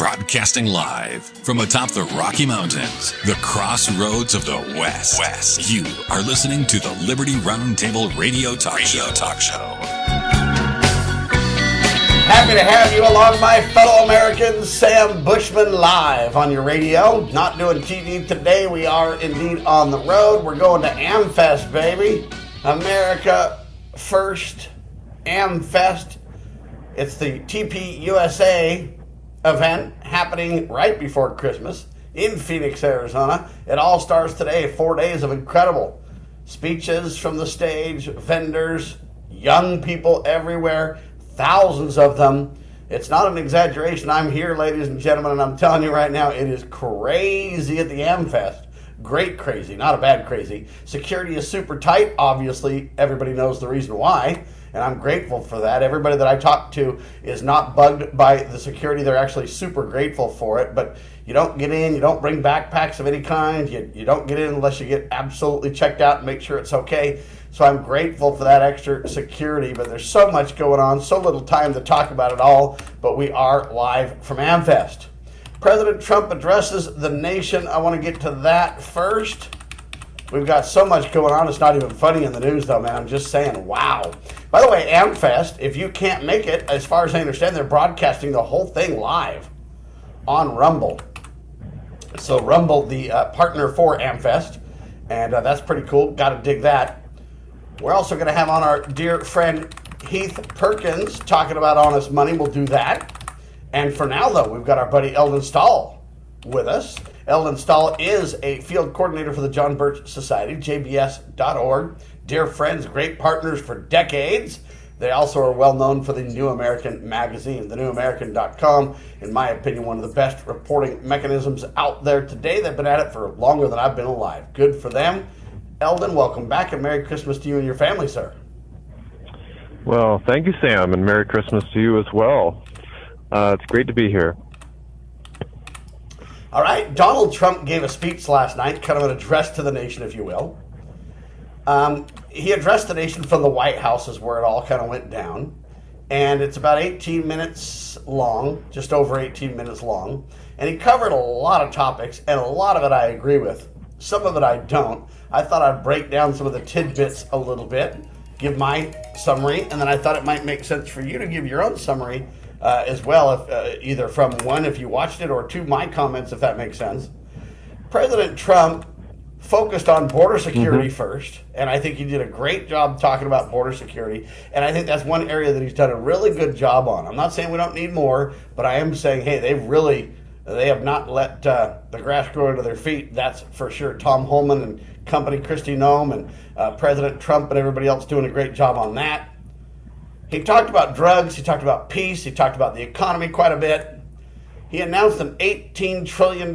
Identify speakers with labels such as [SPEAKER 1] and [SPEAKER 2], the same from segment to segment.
[SPEAKER 1] Broadcasting live from atop the Rocky Mountains, the crossroads of the West. You are listening to the Liberty Roundtable Radio Talk Show.
[SPEAKER 2] Happy to have you along, my fellow Americans. Sam Bushman live on your radio. Not doing TV today. We are indeed on the road. We're going to AmFest, baby. America First AmFest. It's the TP USA event happening right before Christmas in Phoenix, Arizona. It all starts today. 4 days of incredible speeches from the stage, vendors, young people everywhere, thousands of them. It's not an exaggeration. I'm here, ladies and gentlemen, and I'm telling you right now, it is crazy at the AmFest. Great crazy, not a bad crazy. Security is super tight. Obviously, everybody knows the reason why, and I'm grateful for that. Everybody that I talk to is not bugged by the security. They're actually super grateful for it, but you don't get in, you don't bring backpacks of any kind, you don't get in unless you get absolutely checked out and make sure it's okay. So I'm grateful for that extra security, but there's so much going on, so little time to talk about it all, but we are live from AmFest. President Trump addresses the nation. I want to get to that first. We've got so much going on, it's not even funny in the news though, man. I'm just saying, wow. By the way, AmFest, if you can't make it, as far as I understand, they're broadcasting the whole thing live on Rumble. So Rumble, the partner for AmFest, and that's pretty cool. Got to dig that. We're also going to have on our dear friend Heath Perkins talking about honest money. We'll do that. And for now, though, we've got our buddy Elden Stahl with us. Elden Stahl is a field coordinator for the John Birch Society, jbs.org. Dear friends, great partners for decades. They also are well known for the New American magazine, thenewamerican.com. In my opinion, one of the best reporting mechanisms out there today. They've been at it for longer than I've been alive. Good for them. Elden, welcome back, and Merry Christmas to you and your family, sir.
[SPEAKER 3] Well, thank you, Sam, and Merry Christmas to you as well. It's great to be here.
[SPEAKER 2] All right, Donald Trump gave a speech last night, kind of an address to the nation, if you will. He addressed the nation from the White House is where it all kind of went down. And it's about 18 minutes long, just over 18 minutes long. And he covered a lot of topics, and a lot of it I agree with. Some of it I don't. I thought I'd break down some of the tidbits a little bit, give my summary, and then I thought it might make sense for you to give your own summary as well, if, either from one, if you watched it, or two, my comments, if that makes sense. President Trump focused on border security first, and I think he did a great job talking about border security, and I think that's one area that he's done a really good job on. I'm not saying we don't need more, but I am saying, hey, they have not let the grass grow under their feet, that's for sure. Tom Homan and company, Kristi Noem, and President Trump and everybody else doing a great job on that. He talked about drugs, he talked about peace, he talked about the economy quite a bit. He announced an $18 trillion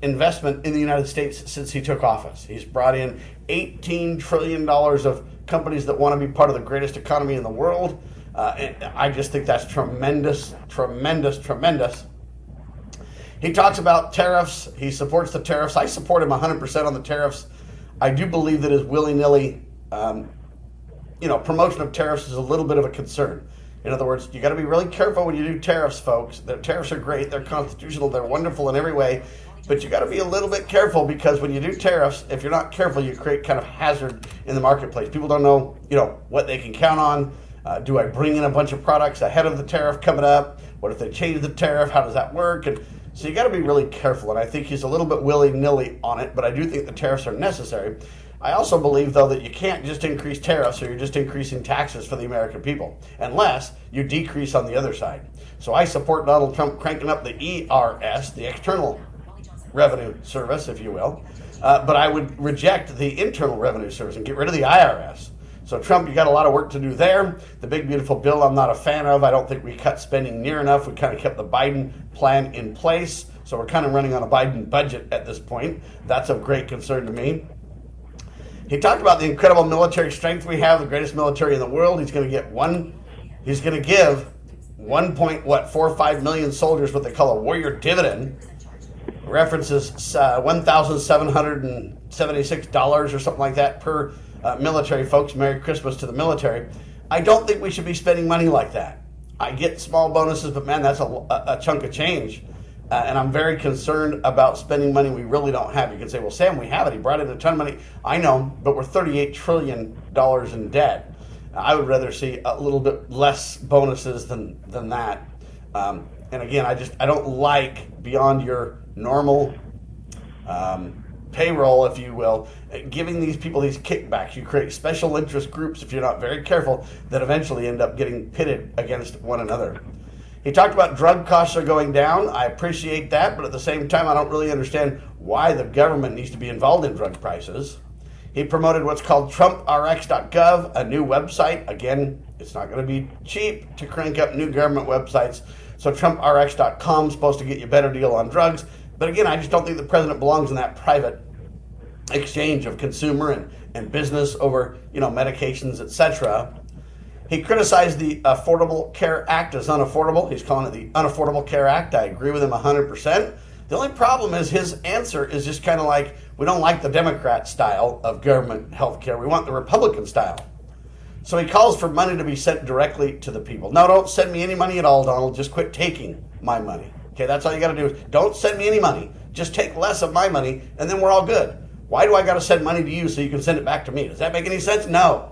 [SPEAKER 2] investment in the United States since he took office. He's brought in $18 trillion of companies that want to be part of the greatest economy in the world. And I just think that's tremendous, tremendous, tremendous. He talks about tariffs. He supports the tariffs. I support him 100% on the tariffs. I do believe that his willy-nilly promotion of tariffs is a little bit of a concern. In other words, you got to be really careful when you do tariffs, folks. The tariffs are great. They're constitutional. They're wonderful in every way. But you got to be a little bit careful, because when you do tariffs, if you're not careful, you create kind of hazard in the marketplace. People don't know, what they can count on. Do I bring in a bunch of products ahead of the tariff coming up? What if they change the tariff? How does that work? And so you got to be really careful. And I think he's a little bit willy-nilly on it, but I do think the tariffs are necessary. I also believe, though, that you can't just increase tariffs, or you're just increasing taxes for the American people, unless you decrease on the other side. So I support Donald Trump cranking up the ERS, the External Revenue Service, if you will. But I would reject the Internal Revenue Service and get rid of the IRS. So Trump, you got a lot of work to do there. The big, beautiful bill I'm not a fan of. I don't think we cut spending near enough. We kind of kept the Biden plan in place. So we're kind of running on a Biden budget at this point. That's of great concern to me. He talked about the incredible military strength we have, the greatest military in the world. He's going to give 1.45 million soldiers what they call a warrior dividend. References $1,776 or something like that per military folks. Merry Christmas to the military. I don't think we should be spending money like that. I get small bonuses, but man, that's a chunk of change. And I'm very concerned about spending money we really don't have. You can say, well, Sam, we have it. He brought in a ton of money. I know, but we're $38 trillion in debt. I would rather see a little bit less bonuses than that. And again, I don't like, beyond your normal payroll, if you will, giving these people these kickbacks. You create special interest groups, if you're not very careful, that eventually end up getting pitted against one another. He talked about drug costs are going down. I appreciate that, but at the same time, I don't really understand why the government needs to be involved in drug prices. He promoted what's called TrumpRx.gov, a new website. Again, it's not going to be cheap to crank up new government websites. So TrumpRx.com is supposed to get you a better deal on drugs. But again, I just don't think the president belongs in that private exchange of consumer and business over, medications, etc. He criticized the Affordable Care Act as unaffordable. He's calling it the Unaffordable Care Act. I agree with him 100%. The only problem is his answer is just kind of like, we don't like the Democrat style of government health care. We want the Republican style. So he calls for money to be sent directly to the people. No, don't send me any money at all, Donald. Just quit taking my money. Okay, that's all you got to do is don't send me any money. Just take less of my money, and then we're all good. Why do I got to send money to you so you can send it back to me? Does that make any sense? No.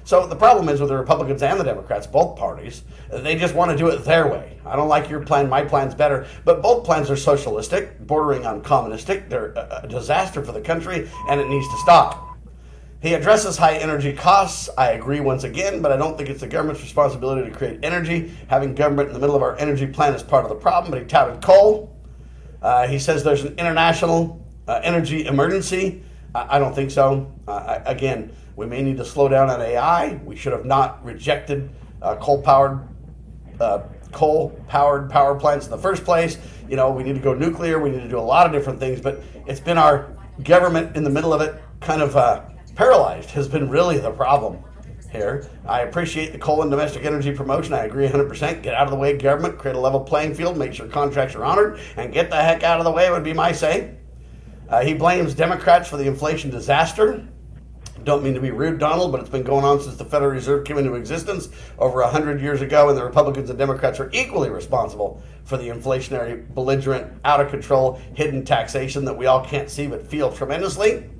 [SPEAKER 2] So the problem is with the Republicans and the Democrats, both parties, they just want to do it their way. I don't like your plan, my plan's better. But both plans are socialistic, bordering on communistic. They're a disaster for the country, and it needs to stop. He addresses high energy costs. I agree once again, but I don't think it's the government's responsibility to create energy. Having government in the middle of our energy plan is part of the problem, but he touted coal. He says there's an international energy emergency. I don't think so. Again, we may need to slow down on AI. We should have not rejected coal-powered power plants in the first place. We need to go nuclear. We need to do a lot of different things, but it's been our government in the middle of it kind of paralyzed has been really the problem here. I appreciate the coal and domestic energy promotion. I agree 100%. Get out of the way, government. Create a level playing field. Make sure contracts are honored. And get the heck out of the way would be my say. He blames Democrats for the inflation disaster. Don't mean to be rude, Donald, but it's been going on since the Federal Reserve came into existence over 100 years ago, and the Republicans and Democrats are equally responsible for the inflationary, belligerent, out-of-control, hidden taxation that we all can't see but feel tremendously.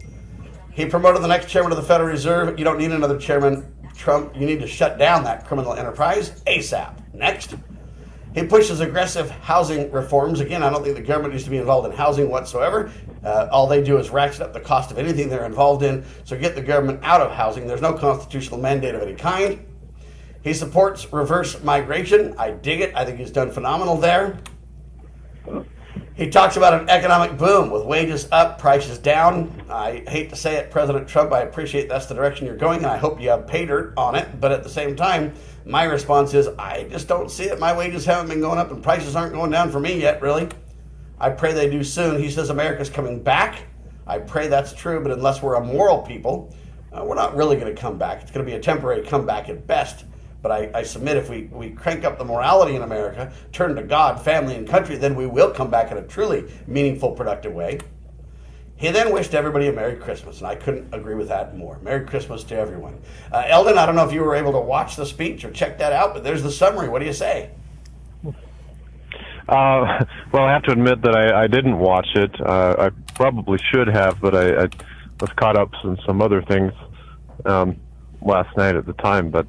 [SPEAKER 2] He promoted the next chairman of the Federal Reserve. You don't need another chairman, Trump. You need to shut down that criminal enterprise ASAP. Next. He pushes aggressive housing reforms. Again, I don't think the government needs to be involved in housing whatsoever. All they do is ratchet up the cost of anything they're involved in. So get the government out of housing. There's no constitutional mandate of any kind. He supports reverse migration. I dig it. I think he's done phenomenal there. He talks about an economic boom with wages up, prices down. I hate to say it, President Trump, I appreciate that's the direction you're going, and I hope you have pay dirt on it. But at the same time, my response is, I just don't see it. My wages haven't been going up, and prices aren't going down for me yet, really. I pray they do soon. He says America's coming back. I pray that's true, but unless we're a moral people, we're not really going to come back. It's going to be a temporary comeback at best. But I submit if we crank up the morality in America, turn to God, family, and country, then we will come back in a truly meaningful, productive way. He then wished everybody a Merry Christmas, and I couldn't agree with that more. Merry Christmas to everyone. Eldon, I don't know if you were able to watch the speech or check that out, but there's the summary. What do you say?
[SPEAKER 3] Well, I have to admit that I didn't watch it. I probably should have, but I was caught up in some other things last night at the time, but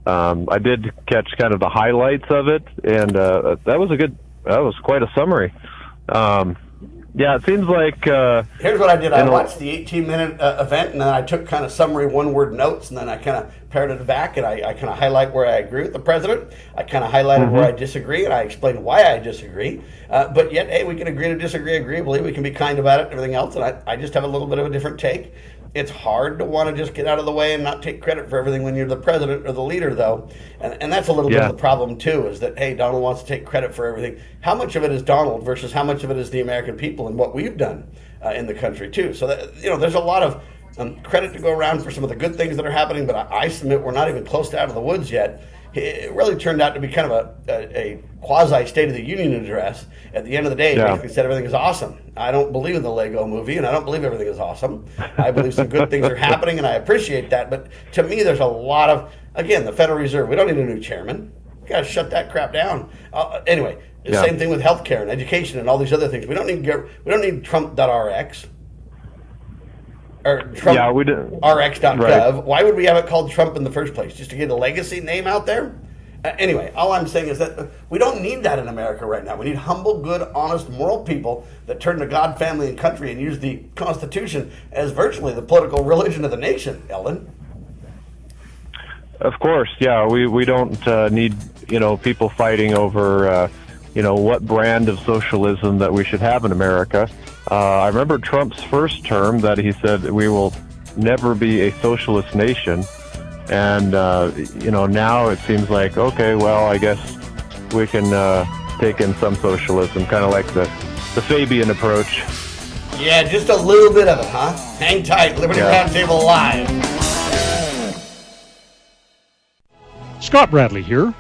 [SPEAKER 3] I did catch kind of the highlights of it, and that was quite a summary. Yeah, it seems like...
[SPEAKER 2] Here's what I did. I watched the 18-minute event, and then I took kind of summary one-word notes, and then I kind of parroted it back, and I kind of highlight where I agree with the president. I kind of highlighted where I disagree, and I explained why I disagree. But yet, hey, we can agree to disagree agreeably. We can be kind about it and everything else, and I just have a little bit of a different take. It's hard to want to just get out of the way and not take credit for everything when you're the president or the leader, though. And that's a little bit of the problem, too, is that, hey, Donald wants to take credit for everything. How much of it is Donald versus how much of it is the American people and what we've done in the country, too? So, that, there's a lot of credit to go around for some of the good things that are happening, but I submit we're not even close to out of the woods yet. It really turned out to be kind of a quasi-State of the Union address. At the end of the day, he basically said everything is awesome. I don't believe in the Lego movie, and I don't believe everything is awesome. I believe some good things are happening, and I appreciate that. But to me, there's a lot of, again, the Federal Reserve. We don't need a new chairman. We got to shut that crap down. Anyway, The same thing with healthcare and education and all these other things. We don't need Trump.rx or TrumpRx.gov.
[SPEAKER 3] Right.
[SPEAKER 2] Why would we have it called Trump in the first place? Just to get a legacy name out there? Anyway, all I'm saying is that we don't need that in America right now. We need humble, good, honest, moral people that turn to God, family, and country and use the Constitution as virtually the political religion of the nation, Eldon.
[SPEAKER 3] Of course, yeah. We don't need people fighting over what brand of socialism that we should have in America. I remember Trump's first term that he said we will never be a socialist nation. And, now it seems like, okay, well, I guess we can take in some socialism, kind of like the Fabian approach.
[SPEAKER 2] Yeah, just a little bit of it, huh? Hang tight, Liberty Roundtable Live.
[SPEAKER 4] Scott Bradley here.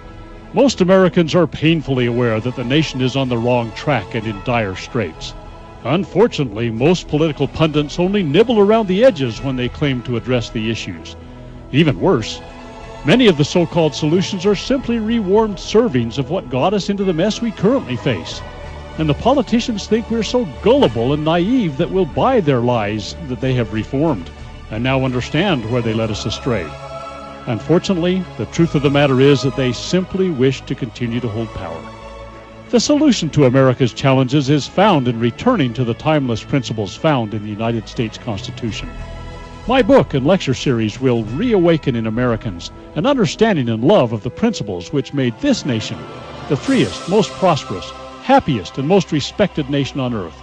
[SPEAKER 4] Most Americans are painfully aware that the nation is on the wrong track and in dire straits. Unfortunately, most political pundits only nibble around the edges when they claim to address the issues. Even worse, many of the so-called solutions are simply rewarmed servings of what got us into the mess we currently face. And the politicians think we're so gullible and naive that we'll buy their lies that they have reformed and now understand where they led us astray. Unfortunately, the truth of the matter is that they simply wish to continue to hold power. The solution to America's challenges is found in returning to the timeless principles found in the United States Constitution. My book and lecture series will reawaken in Americans an understanding and love of the principles which made this nation the freest, most prosperous, happiest, and most respected nation on earth.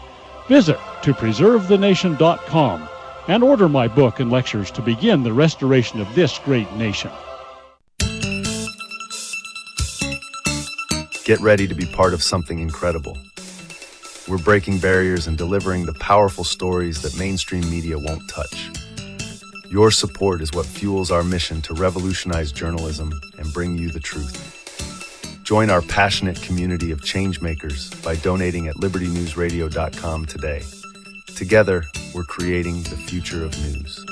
[SPEAKER 4] Visit topreservethenation.com and order my book and lectures to begin the restoration of this great nation.
[SPEAKER 5] Get ready to be part of something incredible. We're breaking barriers and delivering the powerful stories that mainstream media won't touch. Your support is what fuels our mission to revolutionize journalism and bring you the truth. Join our passionate community of changemakers by donating at libertynewsradio.com today. Together, we're creating the future of news.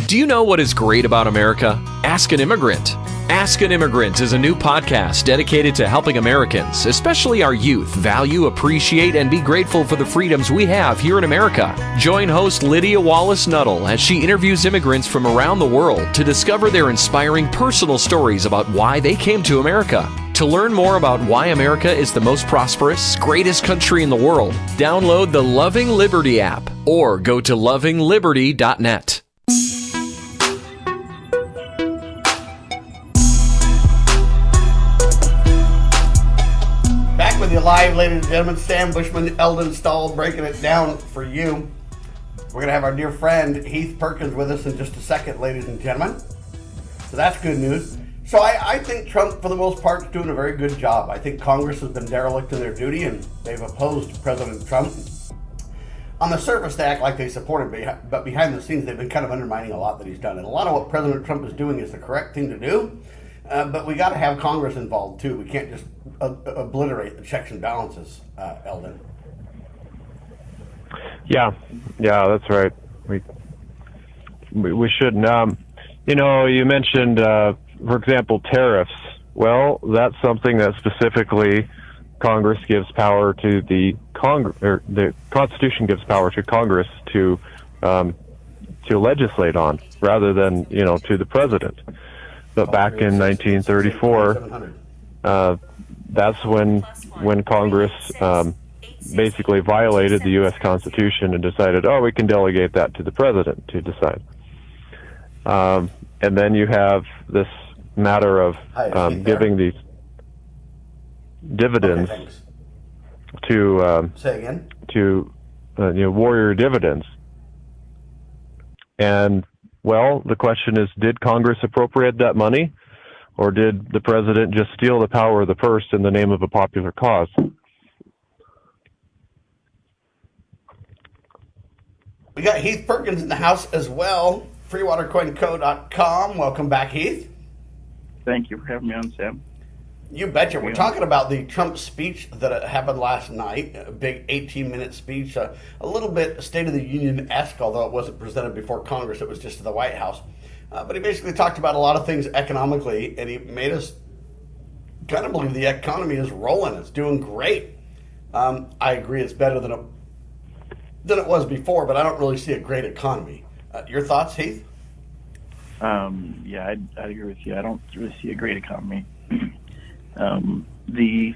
[SPEAKER 6] Do you know what is great about America? Ask an Immigrant. Ask an Immigrant is a new podcast dedicated to helping Americans, especially our youth, value, appreciate, and be grateful for the freedoms we have here in America. Join host Lydia Wallace-Nuttall as she interviews immigrants from around the world to discover their inspiring personal stories about why they came to America. To learn more about why America is the most prosperous, greatest country in the world, download the Loving Liberty app or go to lovingliberty.net.
[SPEAKER 2] Back with you live, ladies and gentlemen. Sam Bushman, Elden Stahl, breaking it down for you. We're going to have our dear friend Heath Perkins with us in just a second, ladies and gentlemen. So that's good news. So I think Trump, for the most part, is doing a very good job. I think Congress has been derelict in their duty, and they've opposed President Trump. On the surface, they act like they support him, but behind the scenes, they've been kind of undermining a lot that he's done. And a lot of what President Trump is doing is the correct thing to do, but we got to have Congress involved, too. We can't just obliterate the checks and balances, Eldon.
[SPEAKER 3] Yeah, that's right. We shouldn't. You mentioned, for example, tariffs. Well, that's something that specifically Congress gives power to the Constitution gives power to Congress to legislate on, rather than to the president. But back in 1934, that's when Congress basically violated the U.S. Constitution and decided, we can delegate that to the president to decide. And then you have this matter of giving these dividends to
[SPEAKER 2] say again,
[SPEAKER 3] to warrior dividends. And well, the question is, did Congress appropriate that money, or did the president just steal the power of the purse in the name of a popular cause?
[SPEAKER 2] We got Heath Perkins in the house as well. freewatercoinco.com. Welcome back, Heath.
[SPEAKER 7] Thank you for having me on, Sam.
[SPEAKER 2] You betcha. We're talking about the Trump speech that happened last night, a big 18-minute speech, a little bit State of the Union-esque, although it wasn't presented before Congress, it was just to the White House. But he basically talked about a lot of things economically, and he made us kind of believe the economy is rolling. It's doing great. I agree it's better than it was before, but I don't really see a great economy. Your thoughts, Heath?
[SPEAKER 7] Yeah, I'd agree with you. I don't really see a great economy. The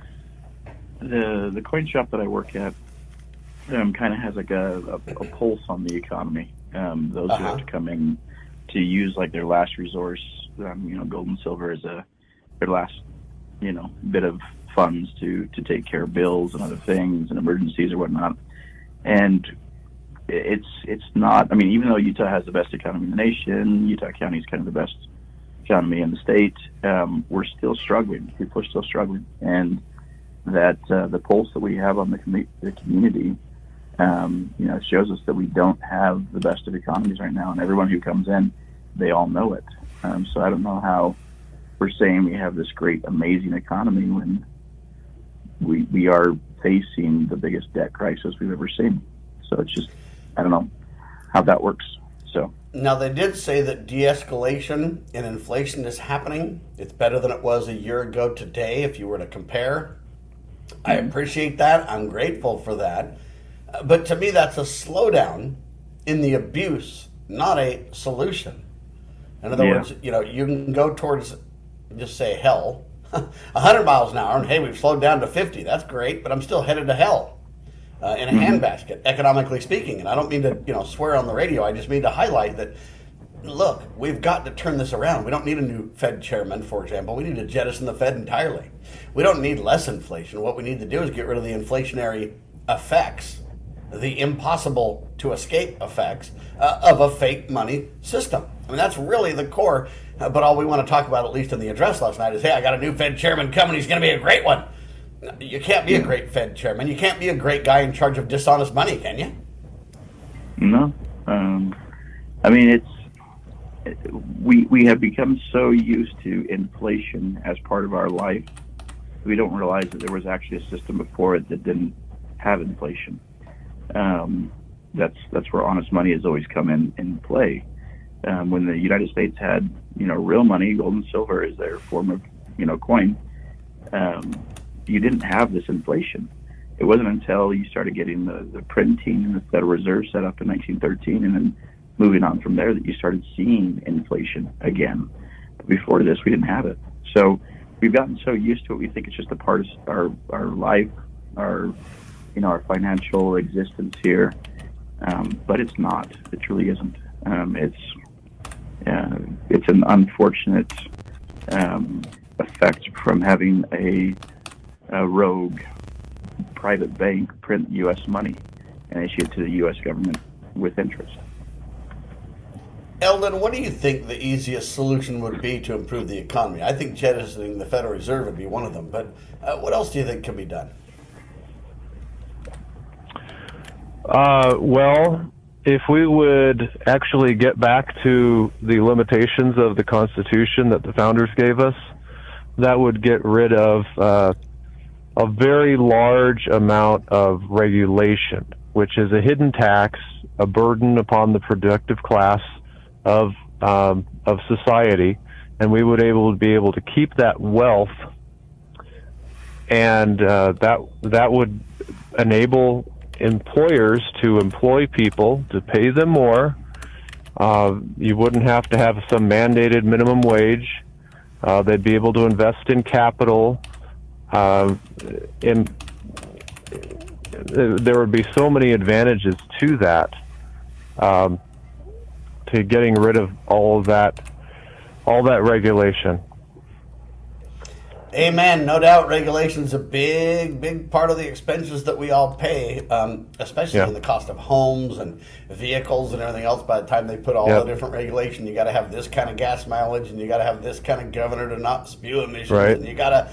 [SPEAKER 7] coin shop that I work at kind of has like a pulse on the economy. Those who have to come in to use like their last resource, gold and silver as their last, bit of funds to take care of bills and other things and emergencies or whatnot. And it's not, even though Utah has the best economy in the nation, Utah County is kind of the best economy in the state, we're still struggling. People are still struggling. And that the pulse that we have on the community, it shows us that we don't have the best of economies right now. And everyone who comes in, they all know it. So I don't know how we're saying we have this great, amazing economy when we are facing the biggest debt crisis we've ever seen. So it's just, I don't know how that works. So
[SPEAKER 2] now they did say that de-escalation in inflation is happening. It's better than it was a year ago today if you were to compare. I appreciate that. I'm grateful for that. But to me, that's a slowdown in the abuse, not a solution. In other words, you can go towards, just say hell, 100 miles an hour, and hey, we've slowed down to 50. That's great, but I'm still headed to hell in a handbasket, economically speaking. And I don't mean to, swear on the radio. I just mean to highlight that, look, we've got to turn this around. We don't need a new Fed chairman, for example. We need to jettison the Fed entirely. We don't need less inflation. What we need to do is get rid of the inflationary effects, the impossible to escape effects of a fake money system. That's really the core. But all we want to talk about, at least in the address last night, is, hey, I got a new Fed chairman coming. He's going to be a great one. You can't be a great Fed chairman. You can't be a great guy in charge of dishonest money, can you?
[SPEAKER 7] No. We have become so used to inflation as part of our life, we don't realize that there was actually a system before it that didn't have inflation. That's where honest money has always come in play. When the United States had, real money, gold and silver is their form of, coin, you didn't have this inflation. It wasn't until you started getting the printing and the Federal Reserve set up in 1913 and then moving on from there that you started seeing inflation again. But before this, we didn't have it. So we've gotten so used to it, we think it's just a part of our life, our financial existence here. But it's not. It truly isn't. It's an unfortunate effect from having a rogue private bank print U.S. money and issue it to the U.S. government with interest.
[SPEAKER 2] Eldon, what do you think the easiest solution would be to improve the economy? I think jettisoning the Federal Reserve would be one of them, but what else do you think can be done?
[SPEAKER 3] Well, if we would actually get back to the limitations of the Constitution that the founders gave us, that would get rid of a very large amount of regulation, which is a hidden tax, a burden upon the productive class of society, and we would be able to keep that wealth, and that would enable employers to employ people, to pay them more. You wouldn't have to have some mandated minimum wage. They'd be able to invest in capital. There would be so many advantages to that, to getting rid of all that regulation.
[SPEAKER 2] Amen. No doubt regulation's a big part of the expenses that we all pay, especially in the cost of homes and vehicles and everything else. By the time they put all the different regulation, you got to have this kind of gas mileage, and you got to have this kind of governor to not spew emissions, and you got to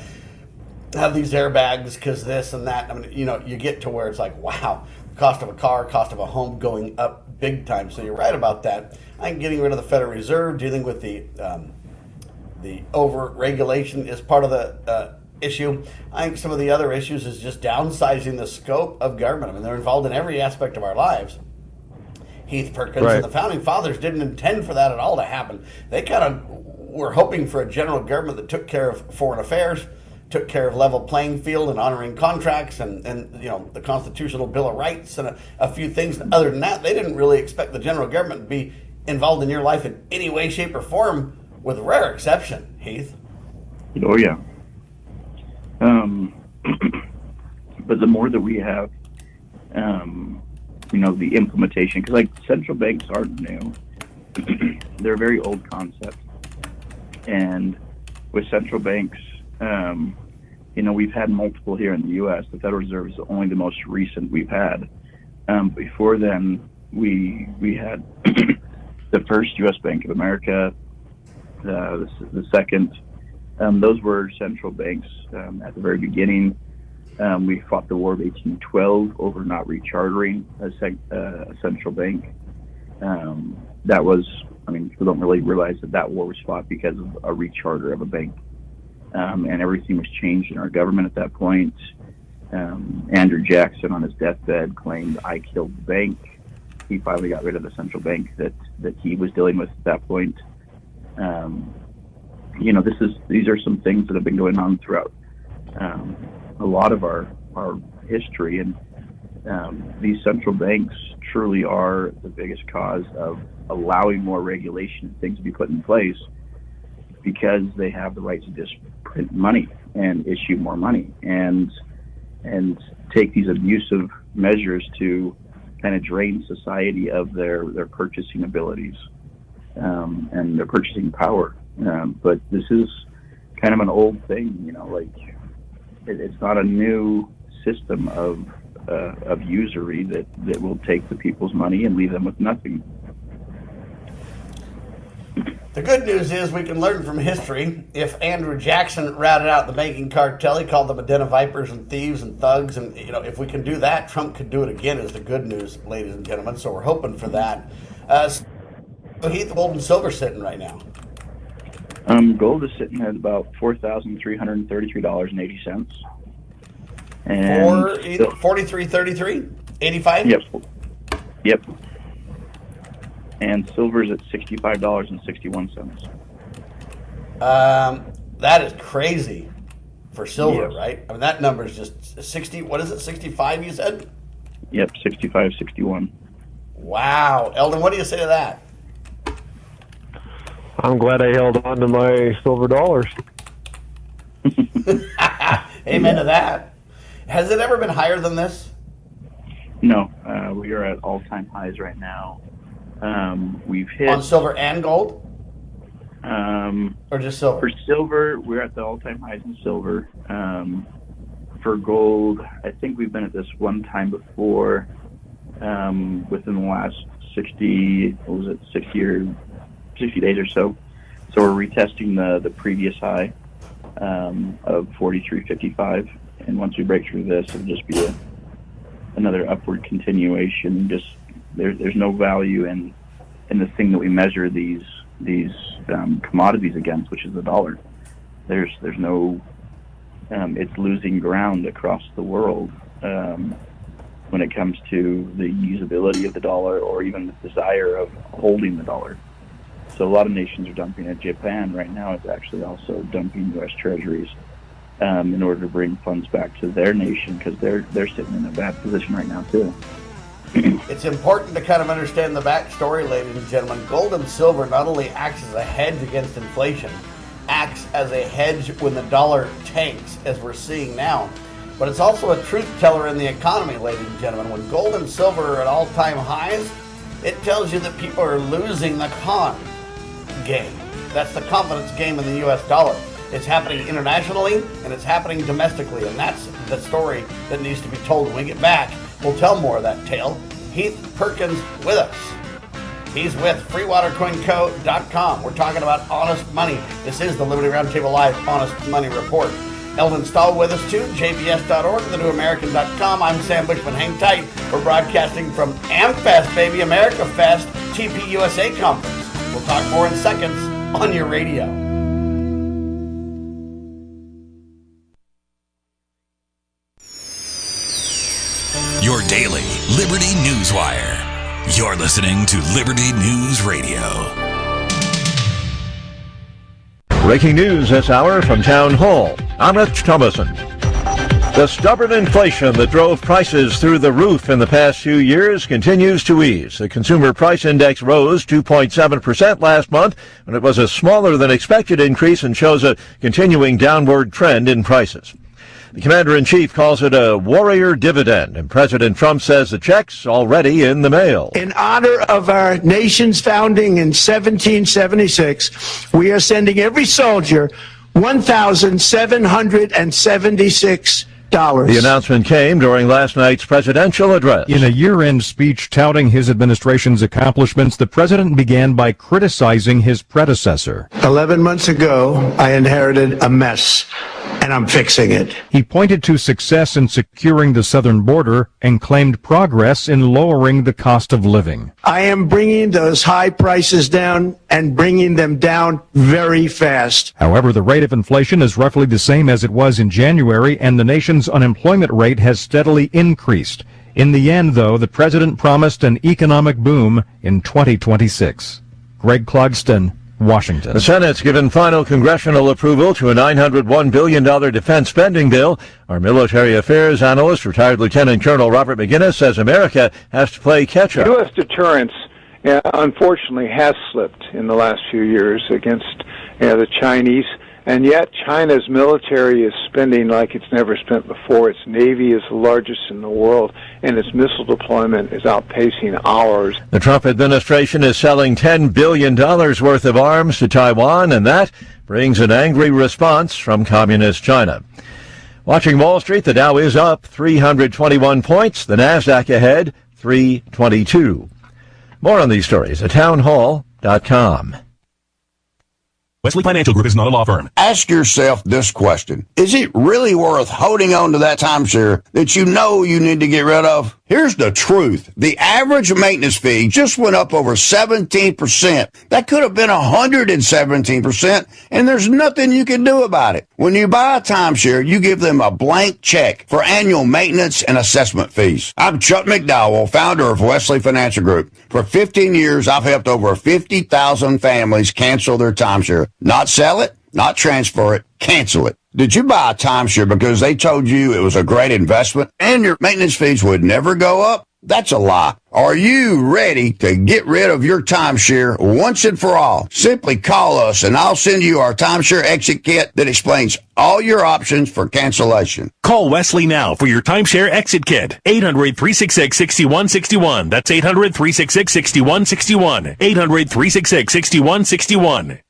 [SPEAKER 2] have these airbags because this and that. You get to where it's like, wow, cost of a car, cost of a home going up big time. So you're right about that. I think getting rid of the Federal Reserve, dealing with the over-regulation is part of the issue. I think some of the other issues is just downsizing the scope of government. They're involved in every aspect of our lives. Heath, Perkins, and the Founding Fathers didn't intend for that at all to happen. They kind of were hoping for a general government that took care of foreign affairs, took care of level playing field and honoring contracts and the Constitutional Bill of Rights and a few things. Other than that, they didn't really expect the general government to be involved in your life in any way, shape, or form, with rare exception, Heath.
[SPEAKER 7] Oh, yeah. But the more that we have, the implementation, because like central banks aren't new. They're a very old concept. And with central banks, we've had multiple here in the U.S. The Federal Reserve is only the most recent we've had. Before then, we had the first U.S. Bank of America, the second. Those were central banks at the very beginning. We fought the War of 1812 over not rechartering a central bank. That was, people don't really realize that war was fought because of a recharter of a bank. And everything was changed in our government at that point. Andrew Jackson on his deathbed claimed, "I killed the bank." He finally got rid of the central bank that he was dealing with at that point. These are some things that have been going on throughout a lot of our history, and these central banks truly are the biggest cause of allowing more regulation and things to be put in place, because they have the right to just print money and issue more money and take these abusive measures to kind of drain society of their purchasing abilities and their purchasing power. But this is kind of an old thing, it's not a new system of usury that will take the people's money and leave them with nothing.
[SPEAKER 2] The good news is we can learn from history. If Andrew Jackson routed out the banking cartel, he called them a den of vipers and thieves and thugs. And, if we can do that, Trump could do it again, is the good news, ladies and gentlemen. So we're hoping for that. Heath, gold and silver sitting right now?
[SPEAKER 7] Gold is sitting at about $4,333.80.
[SPEAKER 2] And 43.33? 85?
[SPEAKER 7] Yep. And silver's at $65.61.
[SPEAKER 2] That is crazy for silver,
[SPEAKER 7] Yes.
[SPEAKER 2] right? That number is just 60. What is it? 65? You said?
[SPEAKER 7] Yep, 65.61.
[SPEAKER 2] Wow, Eldon, what do you say to that?
[SPEAKER 3] I'm glad I held on to my silver dollars.
[SPEAKER 2] Amen to that. Has it ever been higher than this?
[SPEAKER 7] No, we are at all-time highs right now. We've hit
[SPEAKER 2] on silver and gold, or just silver?
[SPEAKER 7] For silver, we're at the all-time highs in silver. For gold, I think we've been at this one time before, within the last 60 days or so. So we're retesting the previous high of 43.55, and once we break through this, it'll just be another upward continuation. Just there's no value in the thing that we measure these commodities against, which is the dollar. There's no it's losing ground across the world when it comes to the usability of the dollar, or even the desire of holding the dollar. So a lot of nations are dumping it. Japan right now is actually also dumping U.S. treasuries in order to bring funds back to their nation, because they're sitting in a bad position right now too.
[SPEAKER 2] It's important to kind of understand the backstory, ladies and gentlemen. Gold and silver not only acts as a hedge against inflation, acts as a hedge when the dollar tanks, as we're seeing now, but it's also a truth teller in the economy, ladies and gentlemen. When gold and silver are at all-time highs, it tells you that people are losing the con game. That's the confidence game in the U.S. dollar. It's happening internationally, and it's happening domestically, and that's the story that needs to be told. When we get back, we'll tell more of that tale. Heath Perkins with us. He's with freewatercoinco.com. We're talking about honest money. This is the Liberty Roundtable Live Honest Money Report. Elden Stahl with us too, jbs.org, thenewamerican.com. I'm Sam Bushman. Hang tight. We're broadcasting from AmFest, baby, AmericaFest, TPUSA Conference. We'll talk more in seconds on your radio.
[SPEAKER 1] Your daily Liberty Newswire. You're listening to Liberty News Radio.
[SPEAKER 8] Breaking news this hour from Town Hall. I'm Rich Thomason. The stubborn inflation that drove prices through the roof in the past few years continues to ease. The Consumer Price Index rose 2.7% last month, and it was a smaller than expected increase and shows a continuing downward trend in prices. The Commander-in-Chief calls it a warrior dividend, and President Trump says the check's already in the mail.
[SPEAKER 9] In honor of our nation's founding in 1776, we are sending every soldier $1,776.
[SPEAKER 8] The announcement came during last night's presidential address.
[SPEAKER 10] In a year-end speech touting his administration's accomplishments, the president began by criticizing his predecessor.
[SPEAKER 9] 11 months ago, I inherited a mess, and I'm fixing it.
[SPEAKER 10] He pointed to success in securing the southern border and claimed progress in lowering the cost of living.
[SPEAKER 9] I am bringing those high prices down and bringing them down very fast.
[SPEAKER 10] However, the rate of inflation is roughly the same as it was in January, and the nation's unemployment rate has steadily increased. In the end, though, the president promised an economic boom in 2026. Greg Clugston, Washington.
[SPEAKER 8] The Senate's given final congressional approval to a $901 billion defense spending bill. Our military affairs analyst, retired Lieutenant Colonel Robert McGinnis, says America has to play catch-up.
[SPEAKER 11] U.S. deterrence, unfortunately, has slipped in the last few years against the Chinese, and yet China's military is spending like it's never spent before. Its Navy is the largest in the world, and its missile deployment is outpacing ours.
[SPEAKER 8] The Trump administration is selling $10 billion worth of arms to Taiwan, and that brings an angry response from Communist China. Watching Wall Street, the Dow is up 321 points. The Nasdaq ahead, 322. More on these stories at townhall.com.
[SPEAKER 12] Wesley Financial Group is not a law firm.
[SPEAKER 13] Ask yourself this question. Is it really worth holding on to that timeshare that you know you need to get rid of? Here's the truth. The average maintenance fee just went up over 17%. That could have been 117%, and there's nothing you can do about it. When you buy a timeshare, you give them a blank check for annual maintenance and assessment fees. I'm Chuck McDowell, founder of Wesley Financial Group. For 15 years, I've helped over 50,000 families cancel their timeshare. Not sell it, not transfer it, cancel it. Did you buy a timeshare because they told you it was a great investment and your maintenance fees would never go up? That's a lie. Are you ready to get rid of your timeshare once and for all? Simply call us and I'll send you our timeshare exit kit that explains all your options for cancellation.
[SPEAKER 12] Call Wesley now for your timeshare exit kit. 800-366-6161. That's 800-366-6161. 800-366-6161.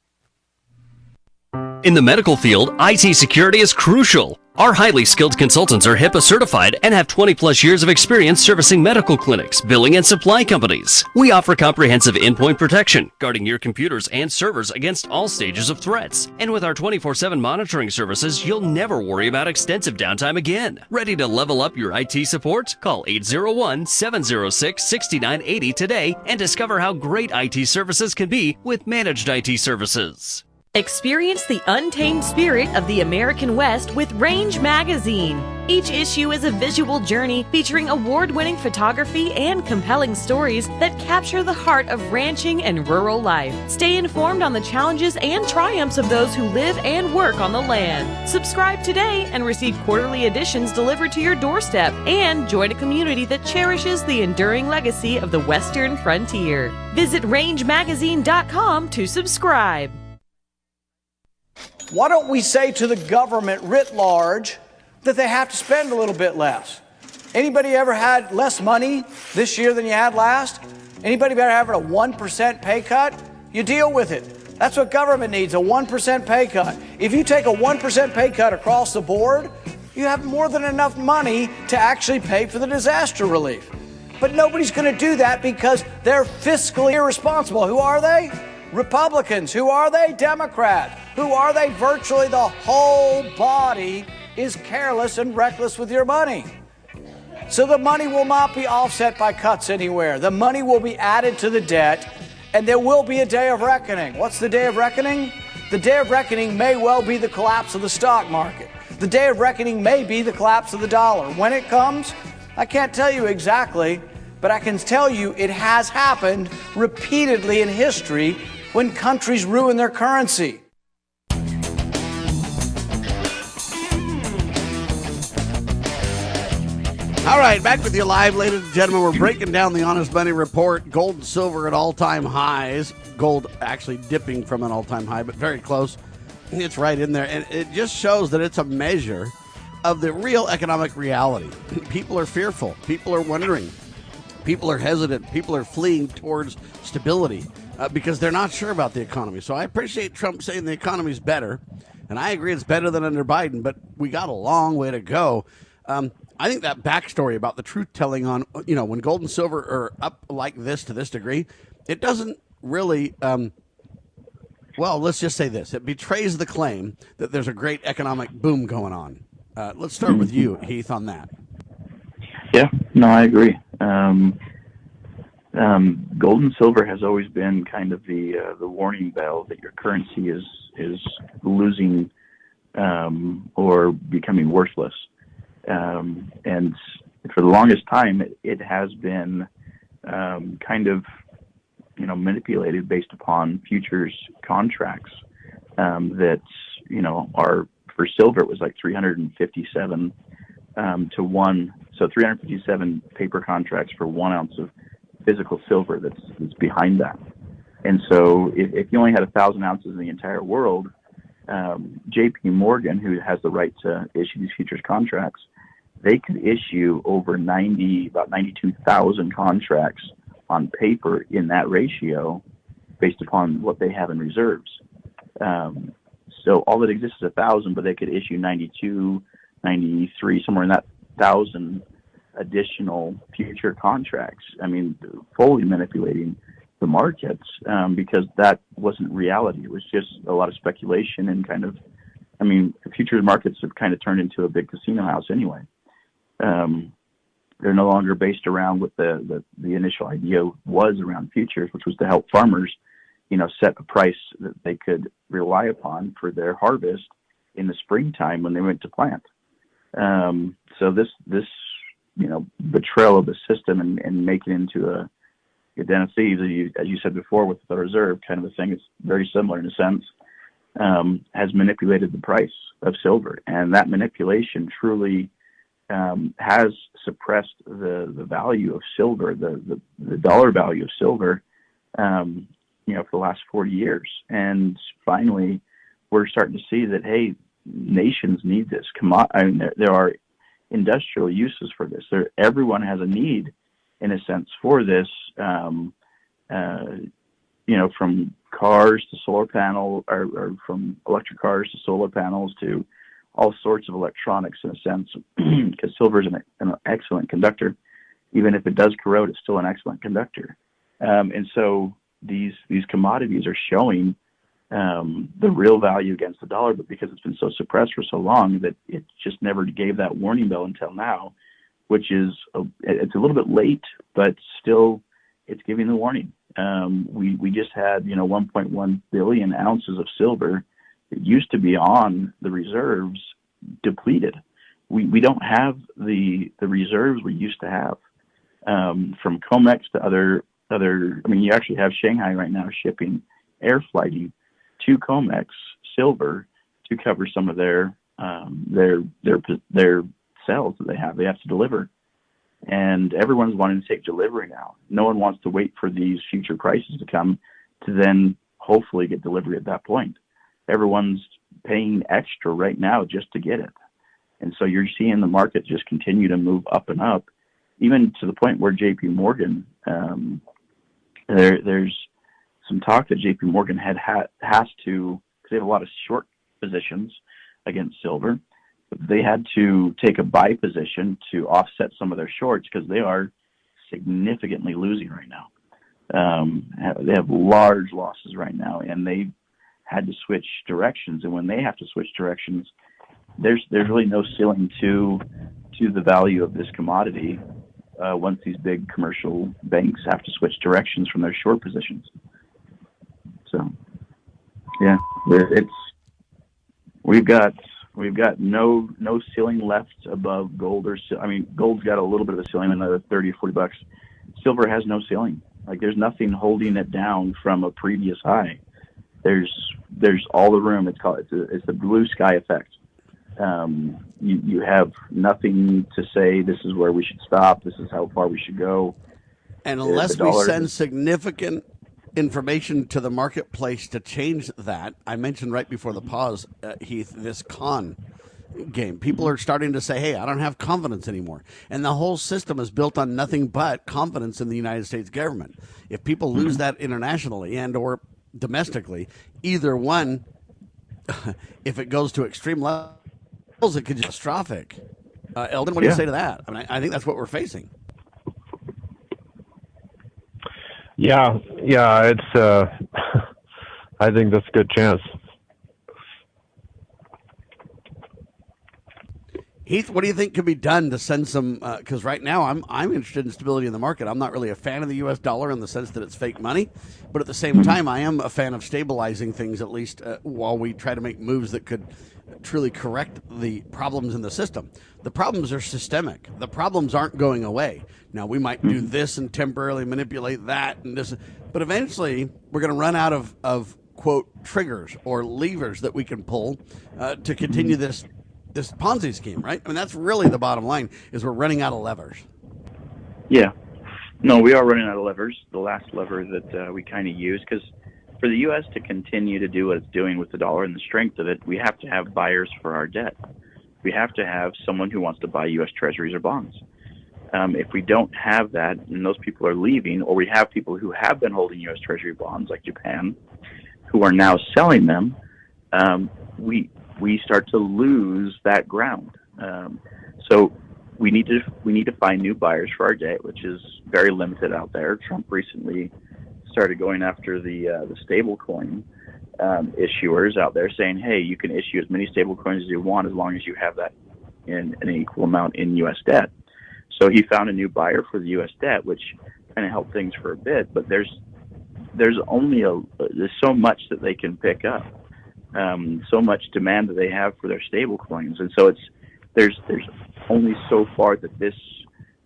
[SPEAKER 14] In the medical field, IT security is crucial. Our highly skilled consultants are HIPAA certified and have 20-plus years of experience servicing medical clinics, billing, and supply companies. We offer comprehensive endpoint protection, guarding your computers and servers against all stages of threats. And with our 24/7 monitoring services, you'll never worry about extensive downtime again. Ready to level up your IT support? Call 801-706-6980 today and discover how great IT services can be with managed IT services.
[SPEAKER 15] Experience the untamed spirit of the American West with Range Magazine. Each issue is a visual journey featuring award-winning photography and compelling stories that capture the heart of ranching and rural life. Stay informed on the challenges and triumphs of those who live and work on the land. Subscribe today and receive quarterly editions delivered to your doorstep, and join a community that cherishes the enduring legacy of the Western frontier. Visit rangemagazine.com to subscribe.
[SPEAKER 16] Why don't we say to the government writ large that they have to spend a little bit less? Anybody ever had less money this year than you had last? Anybody ever having a 1% pay cut? You deal with it. That's what government needs, a 1% pay cut. If you take a 1% pay cut across the board, you have more than enough money to actually pay for the disaster relief. But nobody's going to do that because they're fiscally irresponsible. Who are they? Republicans. Who are they? Democrats. Who are they? Virtually the whole body is careless and reckless with your money. So the money will not be offset by cuts anywhere. The money will be added to the debt, and there will be a day of reckoning. What's the day of reckoning? The day of reckoning may well be the collapse of the stock market. The day of reckoning may be the collapse of the dollar. When it comes, I can't tell you exactly, but I can tell you it has happened repeatedly in history when countries ruin their currency.
[SPEAKER 2] All right, back with you live, ladies and gentlemen. We're breaking down the Honest Money Report. Gold and silver at all-time highs. Gold actually dipping from an all-time high, but very close. It's right in there. And it just shows that it's a measure of the real economic reality. People are fearful. People are wondering. People are hesitant. People are fleeing towards stability because they're not sure about the economy. So I appreciate Trump saying the economy's better. And I agree it's better than under Biden, but we got a long way to go. I think that backstory about the truth-telling on, when gold and silver are up like this to this degree, it doesn't really, let's just say this. It betrays the claim that there's a great economic boom going on. Let's start with you, Heath, on that.
[SPEAKER 7] Yeah, no, I agree. Gold and silver has always been kind of the warning bell that your currency is losing or becoming worthless. And for the longest time, it has been kind of, manipulated based upon futures contracts that, are for silver, it was like 357 to 1. So 357 paper contracts for 1 ounce of physical silver that's behind that. And so if you only had 1,000 ounces in the entire world, J.P. Morgan, who has the right to issue these futures contracts, they could issue over about 92,000 contracts on paper in that ratio based upon what they have in reserves. So all that exists is 1,000, but they could issue 92, 93, somewhere in that 1,000 additional future contracts. I mean, fully manipulating the markets because that wasn't reality. It was just a lot of speculation and the futures markets have kind of turned into a big casino house anyway. They're no longer based around what the initial idea was around futures, which was to help farmers, set a price that they could rely upon for their harvest in the springtime when they went to plant. So this betrayal of the system and making it into a den of thieves, as you said before, with the reserve kind of a thing, it's very similar in a sense, has manipulated the price of silver. And that manipulation truly has suppressed the value of silver, the dollar value of silver, for the last 40 years. And finally, we're starting to see that, hey, nations need this. There are industrial uses for this. Everyone has a need, in a sense, for this, from cars to solar panel, or from electric cars to solar panels to all sorts of electronics, in a sense, because silver is an excellent conductor. Even if it does corrode, it's still an excellent conductor. And so these commodities are showing the real value against the dollar, but because it's been so suppressed for so long that it just never gave that warning bell until now, which is it's a little bit late, but still it's giving the warning. We just had 1.1 billion ounces of silver that used to be on the reserves depleted. We don't have the reserves we used to have. From COMEX to other, you actually have Shanghai right now shipping air flighting to COMEX silver to cover some of their cells that they have. They have to deliver, and everyone's wanting to take delivery now. No one wants to wait for these future prices to come to then hopefully get delivery at that point. Everyone's paying extra right now just to get it, and so you're seeing the market just continue to move up and up, even to the point where J.P. Morgan. There's some talk that J.P. Morgan has to, because they have a lot of short positions against silver, but they had to take a buy position to offset some of their shorts because they are significantly losing right now. They have large losses right now, and they had to switch directions. And when they have to switch directions, there's really no ceiling to the value of this commodity once these big commercial banks have to switch directions from their short positions. So, yeah, we've got no ceiling left above gold gold's got a little bit of a ceiling, another $30 or $40. Silver has no ceiling. Like, there's nothing holding it down from a previous high. There's all the room. It's the blue sky effect. You have nothing to say, this is where we should stop, this is how far we should go.
[SPEAKER 2] And unless we send significant information to the marketplace to change that, I mentioned right before the pause, Heath, this con game. People are starting to say, hey, I don't have confidence anymore. And the whole system is built on nothing but confidence in the United States government. If people lose that internationally and or domestically, either one, if it goes to extreme levels, it could be catastrophic. Eldon, what do you say to that? I mean, I think that's what we're facing.
[SPEAKER 3] Yeah, it's. I think that's a good chance.
[SPEAKER 2] Heath, what do you think could be done to send some? Because right now, I'm interested in stability in the market. I'm not really a fan of the U.S. dollar in the sense that it's fake money, but at the same time, I am a fan of stabilizing things at least while we try to make moves that could truly correct the problems in the system. The problems are systemic. The problems aren't going away. Now, we might do this and temporarily manipulate that and this, but eventually we're going to run out of quote triggers or levers that we can pull to continue this Ponzi scheme, right? I mean, that's really the bottom line, is we're running out of levers.
[SPEAKER 7] Yeah. No, we are running out of levers. The last lever that we kind of use, because for the U.S. to continue to do what it's doing with the dollar and the strength of it, we have to have buyers for our debt. We have to have someone who wants to buy U.S. treasuries or bonds. If we don't have that, and those people are leaving, or we have people who have been holding U.S. treasury bonds, like Japan, who are now selling them, we start to lose that ground. So we need to find new buyers for our debt, which is very limited out there. Trump recently started going after the stable coin issuers out there, saying, hey, you can issue as many stable coins as you want as long as you have that in an equal amount in U.S. debt. So he found a new buyer for the U.S. debt, which kind of helped things for a bit, but there's so much that they can pick up. So much demand that they have for their stable coins, and so there's only so far that this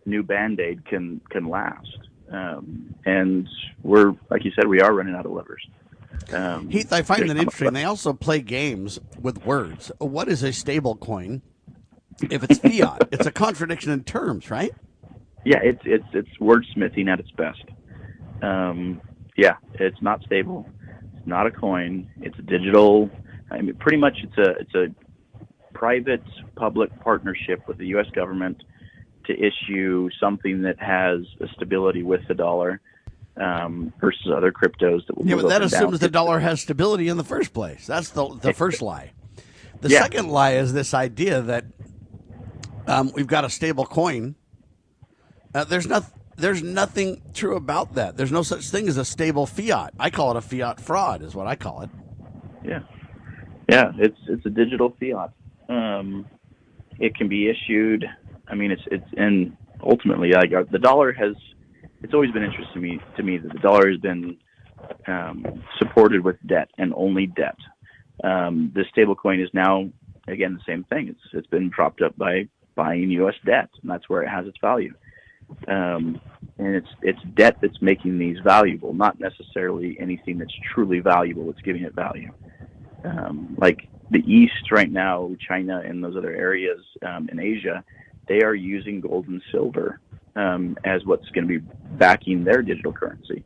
[SPEAKER 7] new Band-Aid can last, and we're, like you said, we are running out of levers.
[SPEAKER 2] Heath, I find that interesting. They also play games with words. What is a stable coin? If it's fiat, it's a contradiction in terms, right?
[SPEAKER 7] Yeah, it's wordsmithing at its best. Yeah, it's not stable. It's not a coin. It's a digital. I mean, pretty much it's a private-public partnership with the U.S. government to issue something that has a stability with the dollar versus other cryptos that will move
[SPEAKER 2] but that
[SPEAKER 7] up and
[SPEAKER 2] assumes
[SPEAKER 7] down.
[SPEAKER 2] the dollar has stability in the first place. That's the first lie. The second lie is this idea that we've got a stable coin. There's nothing true about that. There's no such thing as a stable fiat. I call it a fiat fraud, is what I call it.
[SPEAKER 7] Yeah, it's a digital fiat. It can be issued. I mean, it's in ultimately the dollar has. It's always been interesting to me that the dollar has been supported with debt and only debt. The stable coin is now again the same thing. It's been propped up by buying U.S. debt, and that's where it has its value. And it's debt that's making these valuable, not necessarily anything that's truly valuable that's giving it value. Like the East right now, China and those other areas in Asia, they are using gold and silver as what's going to be backing their digital currency.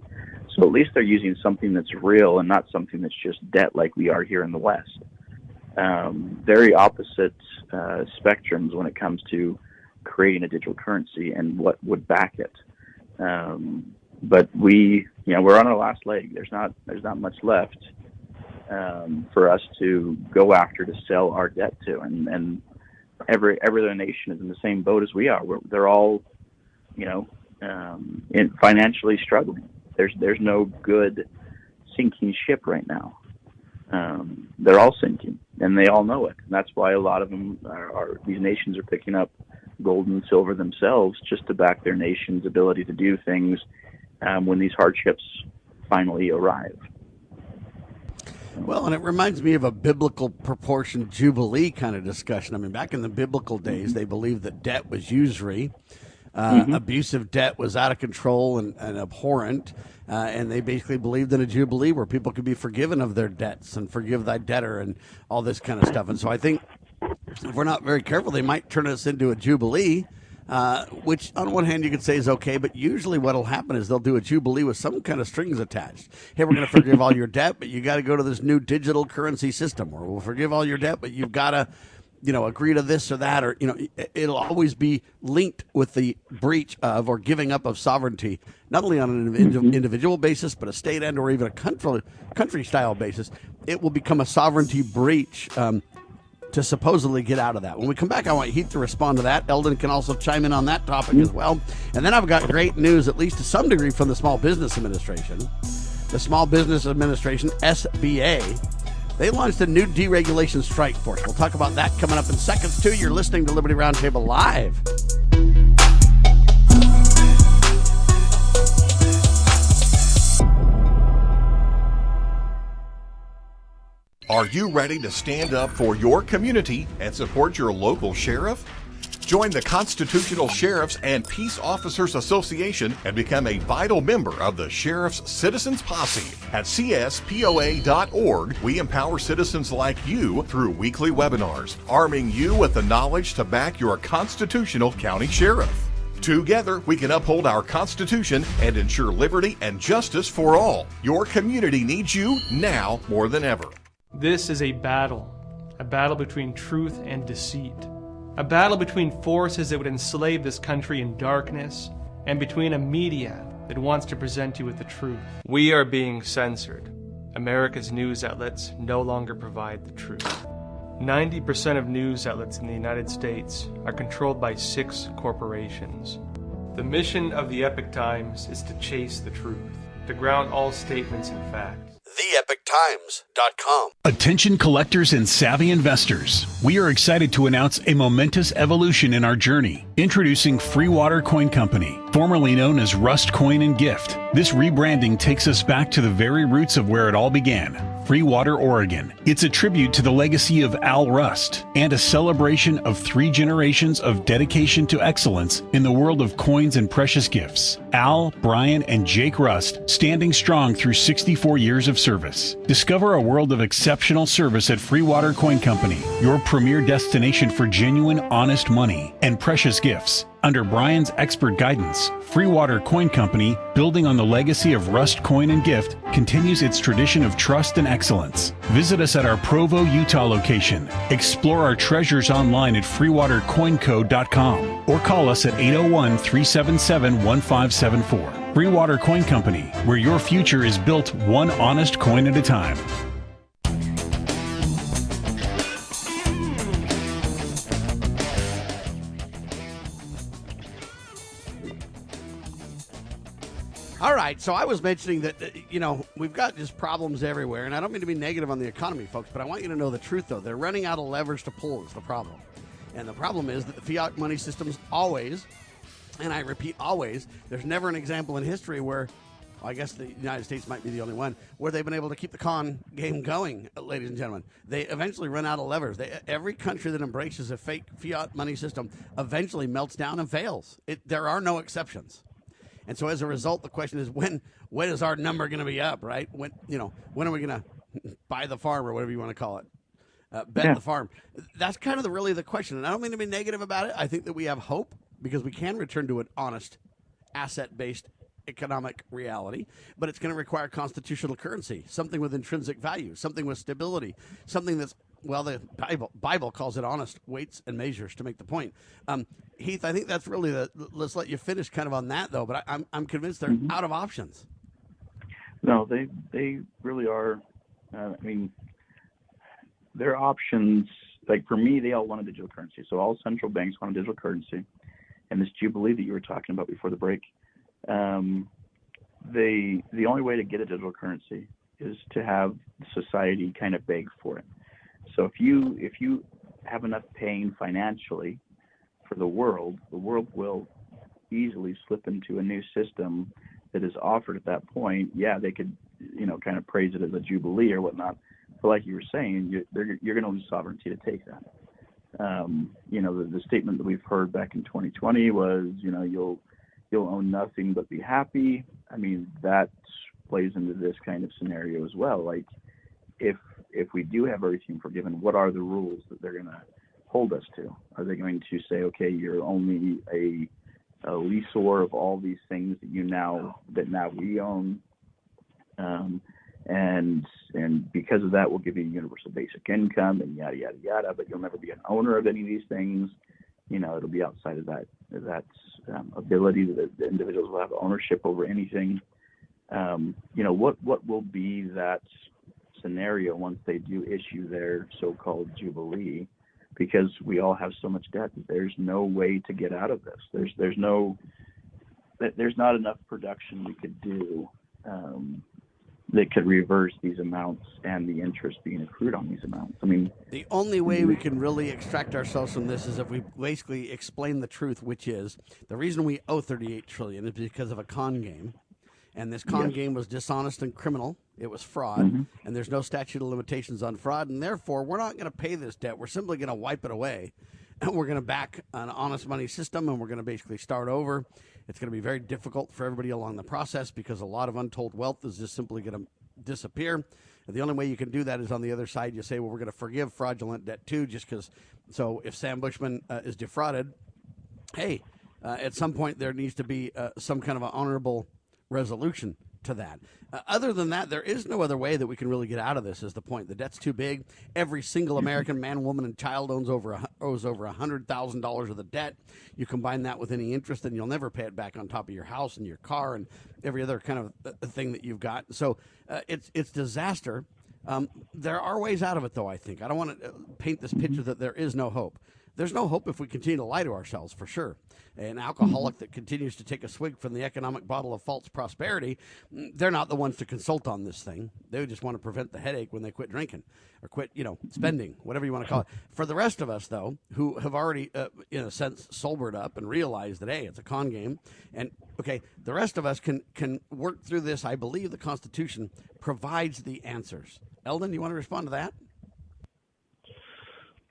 [SPEAKER 7] So at least they're using something that's real and not something that's just debt like we are here in the West. Very opposite spectrums when it comes to creating a digital currency and what would back it. But we're on our last leg. There's not much left for us to go after to sell our debt to, and every other nation is in the same boat as we are. They're all, financially struggling. There's no good sinking ship right now. They're all sinking, and they all know it. And that's why a lot of them these nations are picking up gold and silver themselves just to back their nation's ability to do things when these hardships finally arrive.
[SPEAKER 2] Well, and it reminds me of a biblical proportion jubilee kind of discussion. I mean, back in the biblical days, they believed that debt was usury. Abusive debt was out of control and abhorrent, and they basically believed in a jubilee where people could be forgiven of their debts and forgive thy debtor and all this kind of stuff. And so I think if we're not very careful, they might turn us into a jubilee, which on one hand you could say is okay, but usually what will happen is they'll do a jubilee with some kind of strings attached. Hey, we're going to forgive all your debt, but you got to go to this new digital currency system, or we'll forgive all your debt, but you've got to, agree to this or that, or, it'll always be linked with the breach of or giving up of sovereignty, not only on an individual basis, but a state and or even a country style basis. It will become a sovereignty breach to supposedly get out of that. When we come back, I want Heath to respond to that. Eldon can also chime in on that topic as well. And then I've got great news, at least to some degree, from the Small Business Administration. The Small Business Administration, SBA, they launched a new deregulation strike force. We'll talk about that coming up in seconds, too. You're listening to Liberty Roundtable Live.
[SPEAKER 17] Are you ready to stand up for your community and support your local sheriff? Join the Constitutional Sheriffs and Peace Officers Association and become a vital member of the Sheriff's Citizens Posse. At cspoa.org, we empower citizens like you through weekly webinars, arming you with the knowledge to back your constitutional county sheriff. Together, we can uphold our Constitution and ensure liberty and justice for all. Your community needs you now more than ever.
[SPEAKER 18] This is a battle between truth and deceit, a battle between forces that would enslave this country in darkness, and between a media that wants to present you with the truth. We are being censored. America's news outlets no longer provide the truth. 90% of news outlets in the United States are controlled by 6 corporations. The mission of the Epoch Times is to chase the truth, to ground all statements in fact.
[SPEAKER 2] TheEpochTimes.com.
[SPEAKER 12] Attention collectors and savvy investors. We are excited to announce a momentous evolution in our journey. Introducing Free Water Coin Company, formerly known as Rust Coin and Gift. This rebranding takes us back to the very roots of where it all began. Free Water, Oregon. It's a tribute to the legacy of Al Rust and a celebration of 3 generations of dedication to excellence in the world of coins and precious gifts. Al, Brian, and Jake Rust standing strong through 64 years of service. Discover a world of exceptional service at Free Water Coin Company, your premier destination for genuine, honest money and precious gifts. Under Brian's expert guidance, Free Water Coin Company, building on the legacy of Rust Coin and Gift, continues its tradition of trust and excellence. Visit us at our Provo, Utah location. Explore our treasures online at freewatercoinco.com or call us at 801-377-1574. Free Water Coin Company, where your future is built one honest coin at a time.
[SPEAKER 2] All right, so I was mentioning that, we've got just problems everywhere, and I don't mean to be negative on the economy, folks, but I want you to know the truth, though. They're running out of levers to pull is the problem. And the problem is that the fiat money systems always, and I repeat always, there's never an example in history where, well, I guess the United States might be the only one, where they've been able to keep the con game going, ladies and gentlemen. They eventually run out of levers. Every country that embraces a fake fiat money system eventually melts down and fails. There are no exceptions. And so as a result, the question is when is our number going to be up, right? When are we going to buy the farm or whatever you want to call it? Bet the farm. That's kind of really the question. And I don't mean to be negative about it. I think that we have hope because we can return to an honest, asset-based economic reality, but it's going to require constitutional currency, something with intrinsic value, something with stability, something that's, well, the Bible calls it honest weights and measures to make the point. Heath, I think that's really let's let you finish kind of on that, though, but I'm convinced they're out of options.
[SPEAKER 7] No, they really are. Their options, like for me, they all want a digital currency. So all central banks want a digital currency. And this Jubilee that you were talking about before the break, the only way to get a digital currency is to have society kind of beg for it. So if you have enough pain financially for the world will easily slip into a new system that is offered at that point. Yeah, they could, kind of praise it as a Jubilee or whatnot. But like you were saying, you're going to lose sovereignty to take that. The statement that we've heard back in 2020 was, you'll own nothing but be happy. I mean, that plays into this kind of scenario as well. Like, if we do have everything forgiven, what are the rules that they're going to hold us to? Are they going to say, okay, you're only a leaseor of all these things that now we own, and because of that, we'll give you universal basic income and yada yada yada, but you'll never be an owner of any of these things. It'll be outside of that ability that the individuals will have ownership over anything. What will be that scenario once they do issue their so-called jubilee? Because we all have so much debt that there's no way to get out of this. There's not enough production we could do that could reverse these amounts and the interest being accrued on these amounts. I mean,
[SPEAKER 2] the only way we can really extract ourselves from this is if we basically explain the truth, which is the reason we owe $38 trillion is because of a con game. And this con game was dishonest and criminal. It was fraud, and there's no statute of limitations on fraud, and therefore we're not going to pay this debt. We're simply going to wipe it away, and we're going to back an honest money system, and we're going to basically start over. It's going to be very difficult for everybody along the process because a lot of untold wealth is just simply going to disappear. And the only way you can do that is on the other side. You say, well, we're going to forgive fraudulent debt too, just because. So if Sam Bushman is defrauded, hey, at some point there needs to be some kind of an honorable resolution to that. Other than that, there is no other way that we can really get out of this, is the point. The debt's too big. Every single American man, woman, and child owes over $100,000 of the debt. You combine that with any interest, and you'll never pay it back on top of your house and your car and every other kind of thing that you've got. So it's disaster. There are ways out of it, though, I think. I don't want to paint this picture that there is no hope. There's no hope if we continue to lie to ourselves, for sure. An alcoholic that continues to take a swig from the economic bottle of false prosperity, they're not the ones to consult on this thing. They just want to prevent the headache when they quit drinking or quit, spending, whatever you want to call it. For the rest of us, though, who have already, in a sense, sobered up and realized that, hey, it's a con game, and, okay, the rest of us can work through this. I believe the Constitution provides the answers. Eldon, you want to respond to that?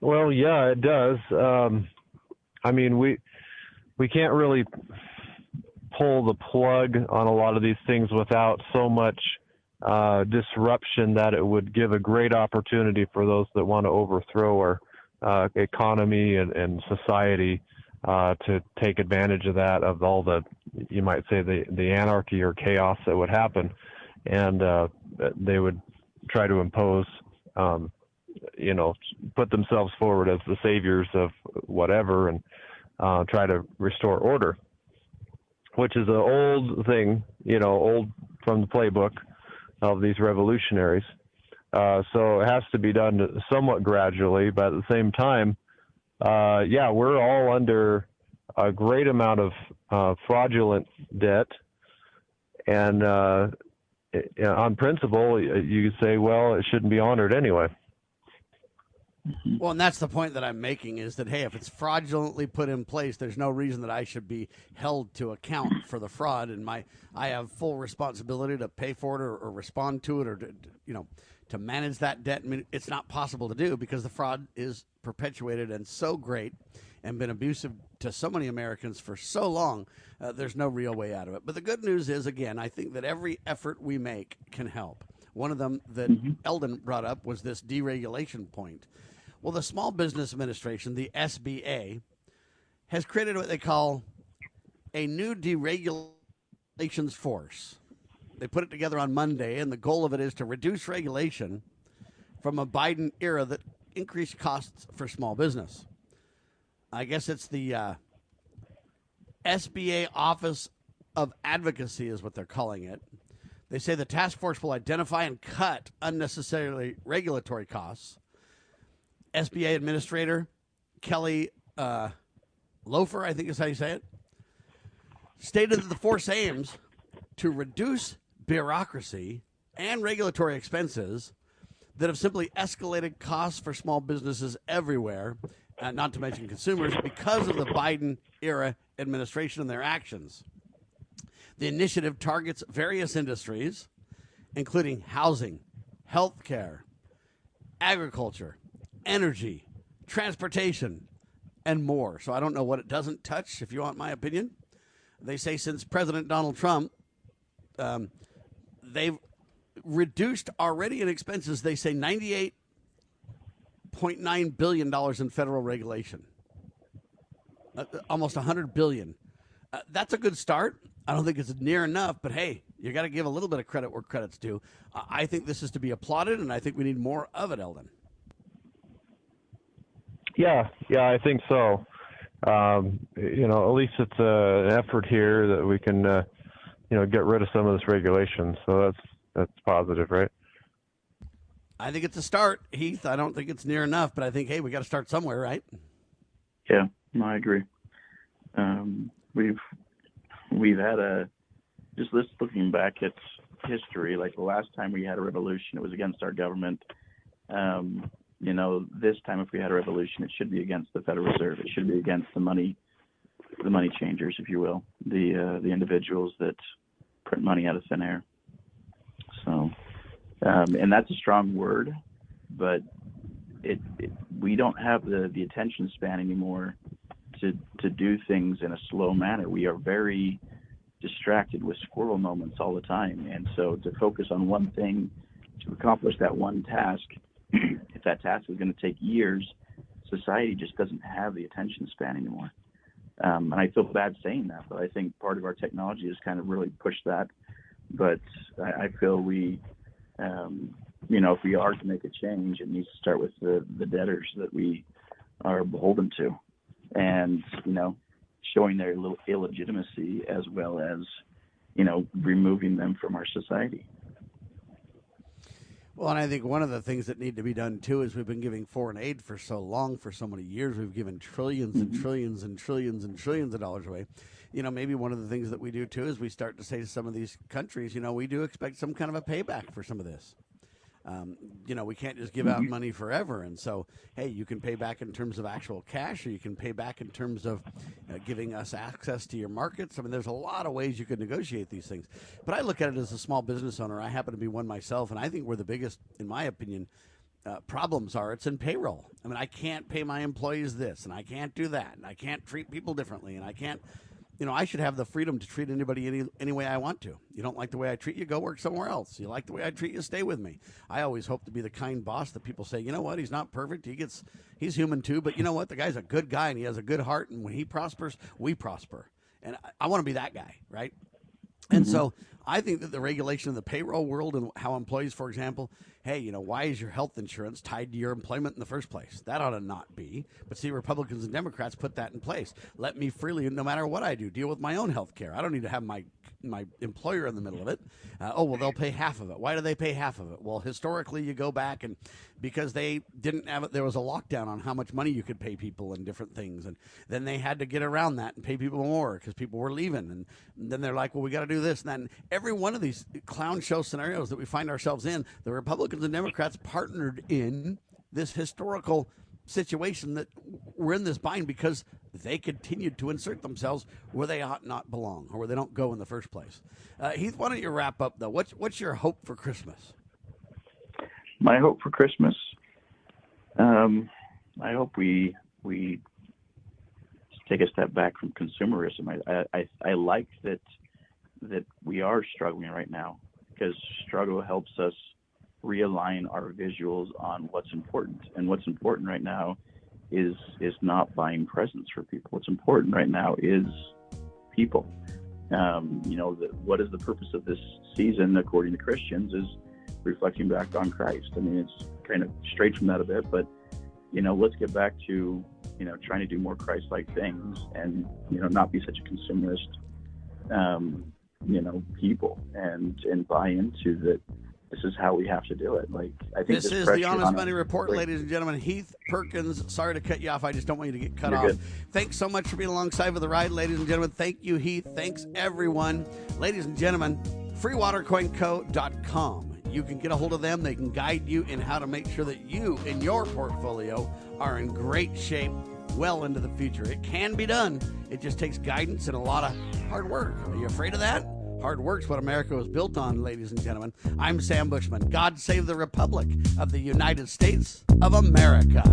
[SPEAKER 3] Well, yeah, it does. I mean, we can't really pull the plug on a lot of these things without so much disruption that it would give a great opportunity for those that want to overthrow our economy and society to take advantage of that, of all the, you might say, the anarchy or chaos that would happen. And they would try to impose put themselves forward as the saviors of whatever and try to restore order, which is an old thing, old from the playbook of these revolutionaries. So it has to be done somewhat gradually, but at the same time, we're all under a great amount of fraudulent debt. And on principle, you could say, well, it shouldn't be honored anyway.
[SPEAKER 2] Well, and that's the point that I'm making, is that, hey, if it's fraudulently put in place, there's no reason that I should be held to account for the fraud, and I have full responsibility to pay for it or respond to it or to manage that debt. I mean, it's not possible to do because the fraud is perpetuated and so great and been abusive to so many Americans for so long. There's no real way out of it. But the good news is, again, I think that every effort we make can help. One of them that Eldon brought up was this deregulation point. Well, the Small Business Administration, the SBA, has created what they call a new deregulations force. They put it together on Monday, and the goal of it is to reduce regulation from a Biden era that increased costs for small business. I guess it's the SBA Office of Advocacy is what they're calling it. They say the task force will identify and cut unnecessary regulatory costs. SBA Administrator Kelly Loeffler, I think is how you say it, stated that the force aims to reduce bureaucracy and regulatory expenses that have simply escalated costs for small businesses everywhere, not to mention consumers, because of the Biden-era administration and their actions. The initiative targets various industries, including housing, healthcare, agriculture, energy, transportation, and more. So I don't know what it doesn't touch, if you want my opinion. They say since President Donald Trump, they've reduced already in expenses, they say 98 $0.9 billion in federal regulation. Almost $100 billion. That's a good start. I don't think it's near enough, but hey, you got to give a little bit of credit where credit's due. I think this is to be applauded, and I think we need more of it, Eldon.
[SPEAKER 3] Yeah, I think so. At least it's an effort here that we can, get rid of some of this regulation. So that's positive, right?
[SPEAKER 2] I think it's a start, Heath. I don't think it's near enough, but I think, hey, we got to start somewhere, right?
[SPEAKER 7] Yeah, no, I agree. We've had just looking back at history, like the last time we had a revolution, it was against our government. This time if we had a revolution, it should be against the Federal Reserve. It should be against the money changers, if you will, the individuals that print money out of thin air. So, and that's a strong word, but we don't have the attention span anymore to do things in a slow manner. We are very distracted with squirrel moments all the time. And so to focus on one thing, to accomplish that one task, if that task is going to take years, society just doesn't have the attention span anymore. And I feel bad saying that, but I think part of our technology has kind of really pushed that. But I feel if we are to make a change, it needs to start with the debtors that we are beholden to. And, showing their illegitimacy as well as, removing them from our society.
[SPEAKER 2] Well, and I think one of the things that need to be done, too, is we've been giving foreign aid for so long, for so many years. We've given trillions and trillions and trillions and trillions of dollars away. Maybe one of the things that we do, too, is we start to say to some of these countries, we do expect some kind of a payback for some of this. We can't just give out money forever. And so, hey, you can pay back in terms of actual cash, or you can pay back in terms of giving us access to your markets. I mean, there's a lot of ways you could negotiate these things. But I look at it as a small business owner. I happen to be one myself, and I think where the biggest, in my opinion, problems are, it's in payroll. I mean, I can't pay my employees this, and I can't do that, and I can't treat people differently, and I can't. I should have the freedom to treat anybody any way I want to. You don't like the way I treat you, go work somewhere else. You like the way I treat you, stay with me. I always hope to be the kind boss that people say, you know what, he's not perfect. He's human too, but you know what, the guy's a good guy and he has a good heart, and when he prospers, we prosper. And I want to be that guy, right? And so I think that the regulation of the payroll world and how employees, for example, hey, why is your health insurance tied to your employment in the first place? That ought to not be. But see, Republicans and Democrats put that in place. Let me freely, no matter what I do, deal with my own health care. I don't need to have my employer in the middle of it. They'll pay half of it. Why do they pay half of it? Well, historically, you go back, and because they didn't have it, there was a lockdown on how much money you could pay people and different things. And then they had to get around that and pay people more because people were leaving. And then they're like, well, we got to do this. And then every one of these clown show scenarios that we find ourselves in, the Republicans and Democrats partnered in this historical situation that we're in this bind because they continued to insert themselves where they ought not belong, or where they don't go in the first place. Heath, why don't you wrap up, though? What's your hope for Christmas?
[SPEAKER 7] My hope for Christmas, I hope we take a step back from consumerism. I like that we are struggling right now, because struggle helps us realign our visuals on what's important. And what's important right now is not buying presents for people. What's important right now is people. What is the purpose of this season, according to Christians, is reflecting back on Christ. I mean, it's kind of straight from that a bit, but, let's get back to, trying to do more Christ-like things and, not be such a consumerist, people, and buy into that. This is how we have to do it. I think
[SPEAKER 2] this is the Honest Money Report, ladies and gentlemen. Heath, Perkins, sorry to cut you off. I just don't want you to get cut off.
[SPEAKER 7] Good.
[SPEAKER 2] Thanks so much for being alongside for the ride, ladies and gentlemen. Thank you, Heath. Thanks, everyone. Ladies and gentlemen, freewatercoinco.com. You can get a hold of them. They can guide you in how to make sure that you and your portfolio are in great shape well into the future. It can be done. It just takes guidance and a lot of hard work. Are you afraid of that? Hard work's what America was built on, ladies and gentlemen. I'm Sam Bushman. God save the Republic of the United States of America.